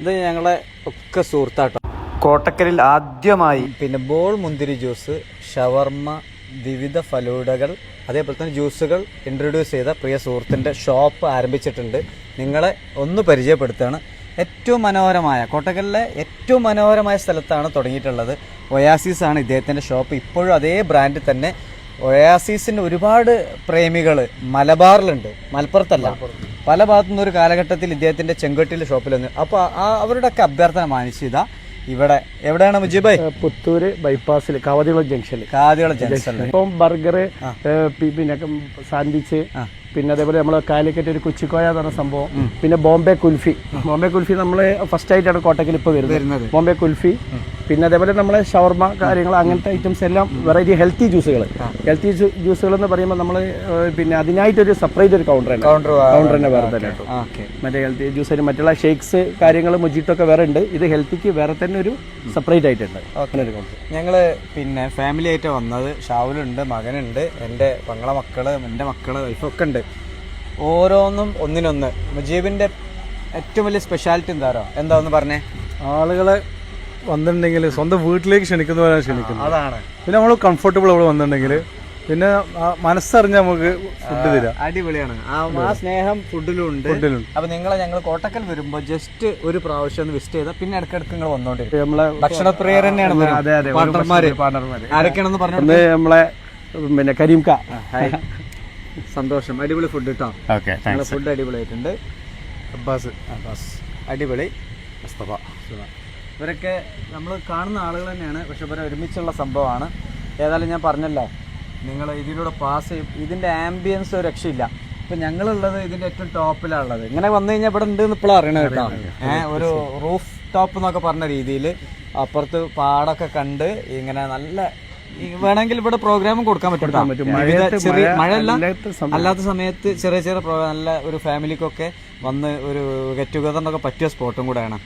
ഇത് ഞങ്ങളെ ഒക്കെ സുഹൃത്താട്ടോ. കോട്ടക്കലിൽ ആദ്യമായി പിന്നെ ബോൾ മുന്തിരി ജ്യൂസ്, ഷവർമ്മ, വിവിധ ഫലൂഡകൾ, അതേപോലെ തന്നെ ജ്യൂസുകൾ ഇൻട്രൊഡ്യൂസ് ചെയ്ത പ്രിയ സുഹൃത്തിൻ്റെ ഷോപ്പ് ആരംഭിച്ചിട്ടുണ്ട്. നിങ്ങളെ ഒന്ന് പരിചയപ്പെടുത്തുകയാണ്. ഏറ്റവും മനോഹരമായ കോട്ടക്കലിലെ ഏറ്റവും മനോഹരമായ സ്ഥലത്താണ് തുടങ്ങിയിട്ടുള്ളത്. ഒയാസിസ് ആണ് ഇദ്ദേഹത്തിൻ്റെ ഷോപ്പ്. ഇപ്പോഴും അതേ ബ്രാൻഡിൽ തന്നെ ഒയാസിസിൻ്റെ ഒരുപാട് പ്രേമികൾ മലബാറിലുണ്ട്, മലപ്പുറത്തല്ല, പല ഭാഗത്തുനിന്ന് ഒരു കാലഘട്ടത്തിൽ ഇദ്ദേഹത്തിൻ്റെ ചെങ്കോട്ടിലെ ഷോപ്പിൽ വന്നു. അപ്പോൾ അവരുടെയൊക്കെ അഭ്യർത്ഥന മാനിച്ചതാ ഇവിടെ എവിടെയാണ് മുജീബായി? പുത്തൂര് ബൈപ്പാസിൽ കാവതികുളം ജംഗ്ഷനിൽ. ഇപ്പം ബർഗർ, പിന്നെ സാൻഡ്വിച്ച്, പിന്നെ അതേപോലെ നമ്മൾ കാലിക്കറ്റ് ഒരു കുച്ചിക്കോയ എന്ന് പറഞ്ഞ സംഭവം, പിന്നെ ബോംബെ കുൽഫി. ബോംബെ കുൽഫി നമ്മൾ ഫസ്റ്റ് ആയിട്ടാണ് കോട്ടക്കൽ ഇപ്പോൾ വരുന്നത്. ബോംബെ കുൽഫി, പിന്നെ അതേപോലെ നമ്മളെ ഷവർമ കാര്യങ്ങൾ, അങ്ങനത്തെ ഐറ്റംസ് എല്ലാം വെറൈറ്റി ഹെൽത്തി ജ്യൂസുകൾ. ഹെൽത്തി ജ്യൂസുകൾ എന്ന് പറയുമ്പോൾ നമ്മൾ പിന്നെ അതിനായിട്ടൊരു സെപ്പറേറ്റ് ഒരു കൗണ്ടർ തന്നെ വേറെ തന്നെ കേട്ടോ. മറ്റേ ഹെൽത്തി ജ്യൂസിന് മറ്റുള്ള ഷേക്സ് കാര്യങ്ങൾ മൊജിറ്റൊക്കെ വേറെ ഉണ്ട്. ഇത് ഹെൽത്തിക്ക് വേറെ തന്നെ ഒരു സെപ്പറേറ്റ് ആയിട്ടുണ്ട്. അങ്ങനെ ഒരു കൗണ്ടർ. ഞങ്ങള് പിന്നെ ഫാമിലി ആയിട്ട് വന്നത്. ഷാവുലുണ്ട്, മകനുണ്ട്, എൻ്റെ പങ്ങളെ മക്കള്, എൻ്റെ മക്കള്, വൈഫൊക്കെ ഉണ്ട്. ഓരോന്നും ഒന്നിനൊന്ന്. മുജീബിന്റെ ഏറ്റവും വലിയ സ്പെഷ്യാലിറ്റി എന്താന്ന് പറഞ്ഞേ? ആളുകളെ വന്നിട്ടുണ്ടെങ്കിൽ സ്വന്തം വീട്ടിലേക്ക് ക്ഷണിക്കുന്നവരാണ് ക്ഷണിക്കുന്നത്. അതാണ്. പിന്നെ നമ്മൾ കംഫർട്ടബിൾ അവിടെ വന്നിട്ടുണ്ടെങ്കിൽ പിന്നെ മനസ്സറിഞ്ഞ് നമുക്ക് ഫുഡ് തരാം. അടിപൊളിയാണ്. ആ സ്നേഹം ഫുഡിലും ഉണ്ട്. അപ്പൊ ഞങ്ങൾ കോട്ടക്കൽ വരുമ്പോ ജസ്റ്റ് ഒരു പ്രാവശ്യം ഒന്ന് വിസിറ്റ് ചെയ്താൽ പിന്നെ ഇടയ്ക്കിടയ്ക്ക് നിങ്ങൾ വന്നോണ്ടിരിക്കും. നമ്മളെ ഭക്ഷണപ്രിയർ തന്നെയാണ്. പാർട്ണർമാര് ആരൊക്കെയാണെന്ന് പറഞ്ഞു. നമ്മളെ പിന്നെ കരീംക. സന്തോഷം. അടിപൊളി ഫുഡ് കിട്ടാം. ഫുഡ് അടിപൊളിയായിട്ടുണ്ട്. അബ്ബാസ് അടിപൊളി. മുസ്തഫ. ഇവരൊക്കെ നമ്മൾ കാണുന്ന ആളുകൾ തന്നെയാണ്, പക്ഷെ ഇവരെ ഒരുമിച്ചുള്ള സംഭവമാണ്. ഏതായാലും ഞാൻ പറഞ്ഞല്ലോ, നിങ്ങൾ ഇതിലൂടെ പാസ് ചെയ്യും. ഇതിൻ്റെ ആംബിയൻസ് ഒരു രക്ഷയില്ല. ഇപ്പം ഞങ്ങളുള്ളത് ഇതിൻ്റെ ഏറ്റവും ടോപ്പിലാണുള്ളത്. ഇങ്ങനെ വന്നു കഴിഞ്ഞാൽ ഇവിടെ ഉണ്ട് എന്ന് ഇപ്പോഴും അറിയണത് കേട്ടോ. ഒരു റൂഫ് ടോപ്പ് എന്നൊക്കെ പറഞ്ഞ രീതിയിൽ അപ്പുറത്ത് പാടൊക്കെ കണ്ട് ഇങ്ങനെ നല്ല വേണമെങ്കിൽ ഇവിടെ പ്രോഗ്രാമും കൊടുക്കാൻ പറ്റും. മഴയല്ല അല്ലാത്ത സമയത്ത് ചെറിയ ചെറിയ നല്ല ഒരു ഫാമിലിക്കൊക്കെ വന്ന് ഒരു ഗെറ്റ് ടുഗദറിനൊക്കെ പറ്റിയ സ്പോട്ടും കൂടെയാണ്.